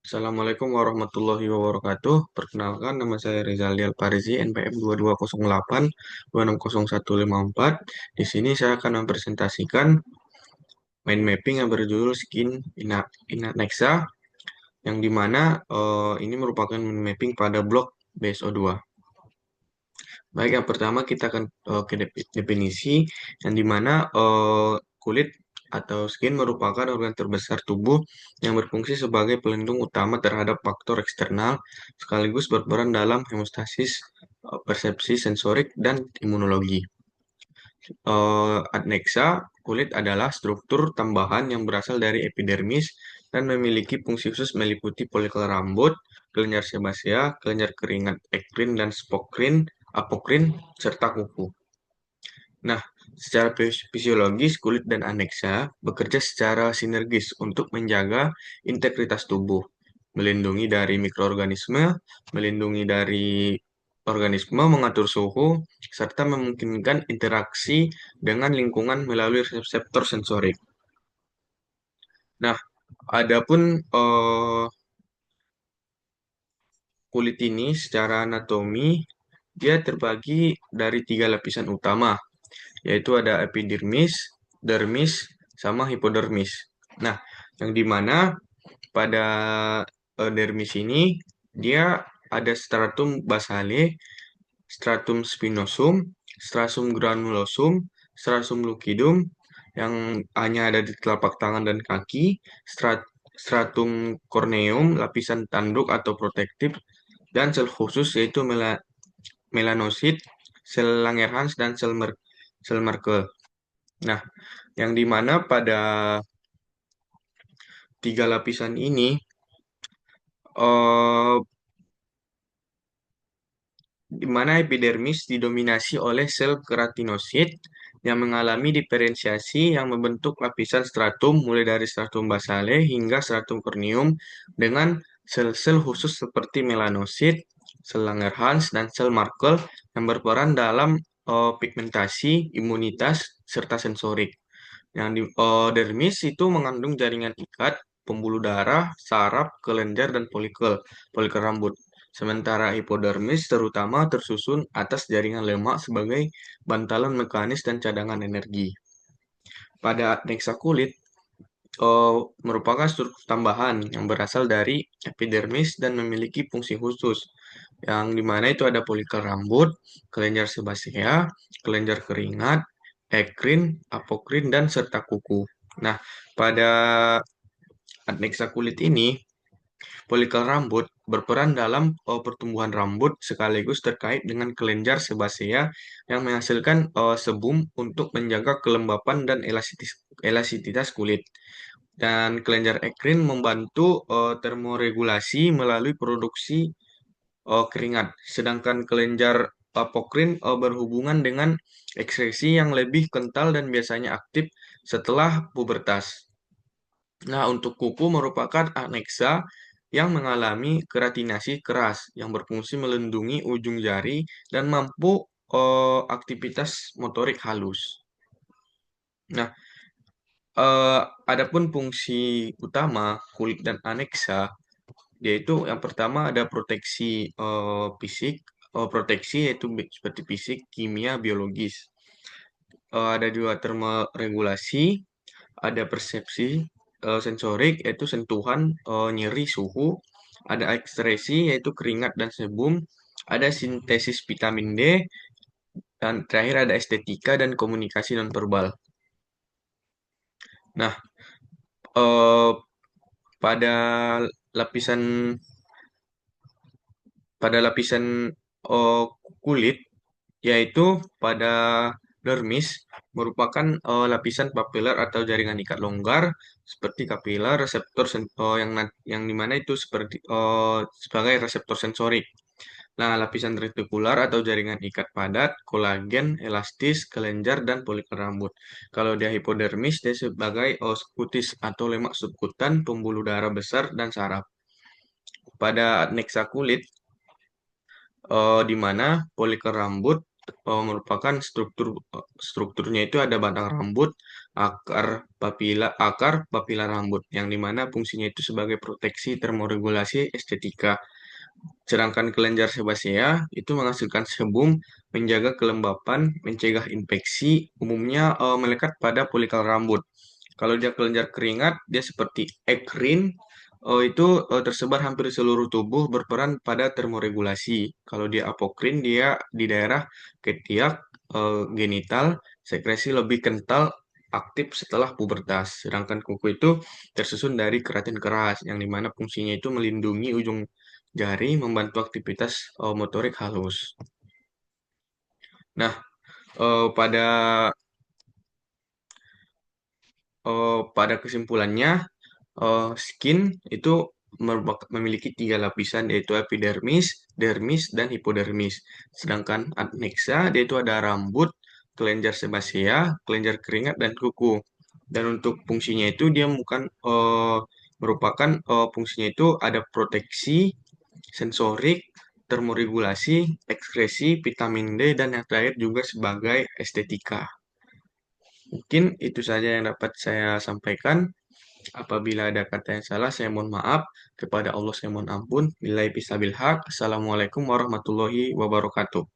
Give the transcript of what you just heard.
Assalamualaikum warahmatullahi wabarakatuh. Perkenalkan, nama saya Rizal Parizi, NPM 2208 260154. Di sini saya akan mempresentasikan mind mapping yang berjudul Skin Nexa, yang dimana ini merupakan mind mapping pada blok BSO2. Baik, yang pertama kita akan ke definisi, yang dimana kulit atau skin merupakan organ terbesar tubuh yang berfungsi sebagai pelindung utama terhadap faktor eksternal, sekaligus berperan dalam hemostasis, persepsi sensorik, dan imunologi. Adnexa, kulit adalah struktur tambahan yang berasal dari epidermis dan memiliki fungsi khusus meliputi folikel rambut, kelenjar sebasea, kelenjar keringat ekrin dan apokrin, serta kuku. Nah, secara fisiologis, kulit dan aneksa bekerja secara sinergis untuk menjaga integritas tubuh, melindungi dari mikroorganisme, melindungi dari organisme, mengatur suhu, serta memungkinkan interaksi dengan lingkungan melalui reseptor sensorik. Nah, adapun kulit ini secara anatomi dia terbagi dari tiga lapisan utama, yaitu ada epidermis, dermis, sama hipodermis. Nah, yang dimana pada dermis ini dia ada stratum basale, stratum spinosum, stratum granulosum, stratum lucidum yang hanya ada di telapak tangan dan kaki, stratum corneum, lapisan tanduk atau protektif, dan sel khusus yaitu melanosit, sel Langerhans, dan sel Merkel. Nah, yang dimana pada tiga lapisan ini eh, di mana epidermis didominasi oleh sel keratinosit yang mengalami diferensiasi yang membentuk lapisan stratum mulai dari stratum basale hingga stratum corneum dengan sel-sel khusus seperti melanosit, sel Langerhans, dan sel Merkel yang berperan dalam pigmentasi, imunitas, serta sensorik. Yang di dermis itu mengandung jaringan ikat, pembuluh darah, saraf, kelenjar, dan folikel rambut. Sementara hipodermis terutama tersusun atas jaringan lemak sebagai bantalan mekanis dan cadangan energi. Pada neksa kulit merupakan struktur tambahan yang berasal dari epidermis dan memiliki fungsi khusus, yang dimana itu ada folikel rambut, kelenjar sebasea, kelenjar keringat, ekrin, apokrin, dan serta kuku. Nah, pada adnexa kulit ini, folikel rambut berperan dalam pertumbuhan rambut sekaligus terkait dengan kelenjar sebasea yang menghasilkan sebum untuk menjaga kelembapan dan elastisitas kulit. Dan kelenjar ekrin membantu termoregulasi melalui produksi keringat. Sedangkan kelenjar apokrin berhubungan dengan ekskresi yang lebih kental dan biasanya aktif setelah pubertas. Nah, untuk kuku merupakan aneksa yang mengalami keratinasi keras yang berfungsi melindungi ujung jari dan mampu aktivitas motorik halus. Nah, eh, adapun fungsi utama kulit dan aneksa yaitu yang pertama ada proteksi fisik, proteksi yaitu seperti fisik, kimia, biologis. Ada juga termoregulasi, ada persepsi sensorik yaitu sentuhan, nyeri, suhu, ada ekspresi yaitu keringat dan sebum, ada sintesis vitamin D, dan terakhir ada estetika dan komunikasi nonverbal. Nah, eh, pada lapisan lapisan eh, kulit yaitu pada dermis merupakan lapisan papiler atau jaringan ikat longgar seperti kapiler reseptor yang dimana itu seperti sebagai reseptor sensorik. Nah, lapisan retikular atau jaringan ikat padat, kolagen, elastis, kelenjar, dan folikel rambut. Kalau dia hipodermis, dia sebagai kutis atau lemak subkutan, pembuluh darah besar, dan saraf. Pada adnexa kulit, di mana folikel rambut merupakan strukturnya itu ada batang rambut, akar papila rambut, yang dimana fungsinya itu sebagai proteksi termoregulasi estetika. Sedangkan kelenjar sebasea itu menghasilkan sebum, menjaga kelembapan, mencegah infeksi, umumnya melekat pada folikal rambut. Kalau dia kelenjar keringat, dia seperti ekrin, itu tersebar hampir seluruh tubuh, berperan pada termoregulasi. Kalau dia apokrin, dia di daerah ketiak, genital, sekresi lebih kental, aktif setelah pubertas. Sedangkan kuku itu tersusun dari keratin keras, yang dimana fungsinya itu melindungi ujung jari, membantu aktivitas motorik halus. Nah, eh, pada pada kesimpulannya, skin itu memiliki tiga lapisan, yaitu epidermis, dermis, dan hipodermis. Sedangkan adnexa, yaitu ada rambut, kelenjar sebasea, kelenjar keringat, dan kuku. Dan untuk fungsinya itu dia bukan merupakan fungsinya itu ada proteksi, sensorik, termoregulasi, ekskresi, vitamin D, dan yang terakhir juga sebagai estetika. Mungkin itu saja yang dapat saya sampaikan. Apabila ada kata yang salah, saya mohon maaf. Kepada Allah saya mohon ampun. Billahi bisabil haq. Assalamualaikum warahmatullahi wabarakatuh.